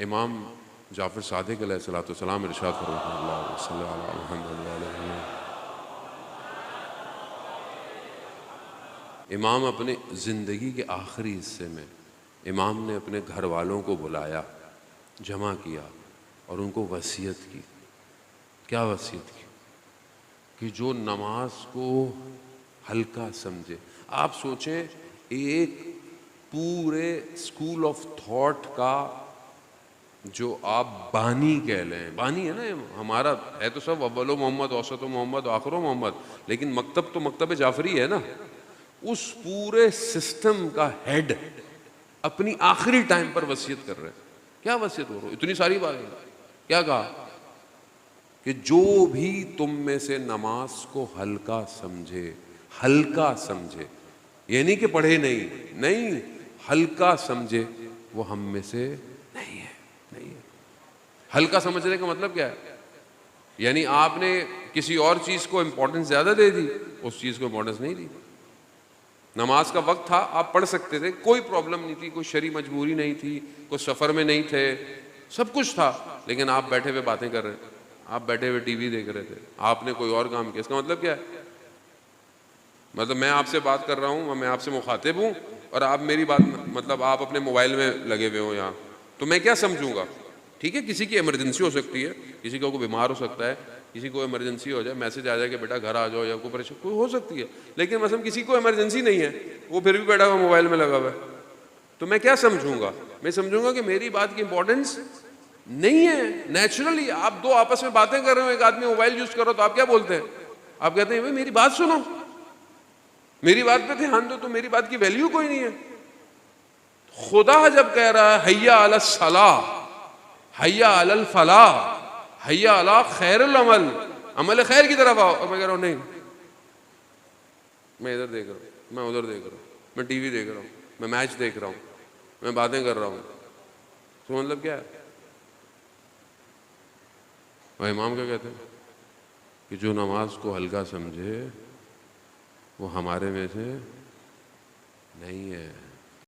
امام جعفر صادق علیہ الصلوۃ والسلام ارشاد فرماتے ہیں اللہ صلی علی محمد علیہ، امام اپنے زندگی کے آخری حصے میں امام نے اپنے گھر والوں کو بلایا، جمع کیا اور ان کو وصیت کی۔ کیا وصیت کی؟ کہ جو نماز کو ہلکا سمجھے۔ آپ سوچیں، ایک پورے اسکول آف تھاٹ کا جو آپ بانی کہہ لیں، بانی ہے نا ہمارا، ہے تو سب اول و محمد، اوسط و محمد، آخر و محمد، لیکن مکتب تو مکتب جعفری ہے نا، اس پورے سسٹم کا ہیڈ اپنی آخری ٹائم پر وصیت کر رہے ہیں۔ کیا وصیت ہو رہی؟ اتنی ساری باتیں کیا کہا کہ جو بھی تم میں سے نماز کو ہلکا سمجھے، ہلکا سمجھے، یعنی کہ پڑھے نہیں، ہلکا سمجھے، وہ ہم میں سے نہیں ہے۔ ہلکا سمجھنے کا مطلب کیا ہے؟ یعنی آپ نے کسی اور چیز کو امپورٹنس زیادہ دے دی، اس چیز کو امپورٹنس نہیں دی۔ نماز کا وقت تھا، آپ پڑھ سکتے تھے، کوئی پرابلم نہیں تھی، کوئی شرعی مجبوری نہیں تھی، کوئی سفر میں نہیں تھے، سب کچھ تھا، لیکن آپ بیٹھے ہوئے باتیں کر رہے تھے، آپ بیٹھے ہوئے ٹی وی دیکھ رہے تھے، آپ نے کوئی اور کام کیا۔ اس کا مطلب کیا ہے؟ مطلب میں آپ سے بات کر رہا ہوں، میں آپ سے مخاطب ہوں، اور آپ میری بات، مطلب آپ اپنے موبائل میں لگے ہوئے ہوں یہاں، تو میں کیا سمجھوں گا؟ ٹھیک ہے، کسی کی ایمرجنسی ہو سکتی ہے، کسی کو کوئی بیمار ہو سکتا ہے، کسی کو ایمرجنسی ہو جائے، میسج آ جائے کہ بیٹا گھر آ جاؤ، یا کوئی پریشان کوئی ہو سکتی ہے، لیکن مثلا کسی کو ایمرجنسی نہیں ہے، وہ پھر بھی بیٹھا ہوا موبائل میں لگا ہوا ہے، تو میں کیا سمجھوں گا؟ میں سمجھوں گا کہ میری بات کی امپورٹنس نہیں ہے۔ نیچرلی آپ دو آپس میں باتیں کر رہے ہو، ایک آدمی موبائل یوز کر رہا ہو، تو آپ کیا بولتے ہیں؟ آپ کہتے ہیں بھائی میری بات سنو، میری بات پہ دھیان دو، تو میری بات کی ویلیو کوئی نہیں ہے۔ خدا جب کہہ رہا ہے حیا علی الصلاح، حیا علی الفلاح، حیا علی خیر العمل، عمل خیر کی طرف آؤ، اور میں کہہ رہا ہوں نہیں، میں ادھر دیکھ رہا ہوں، میں ادھر دیکھ رہا ہوں، میں ٹی وی دیکھ رہا ہوں، میں میچ دیکھ رہا ہوں، میں باتیں کر رہا ہوں، تو مطلب کیا ہے؟ اور امام کیا کہتے ہیں کہ جو نماز کو ہلکا سمجھے وہ ہمارے میں سے نہیں ہے۔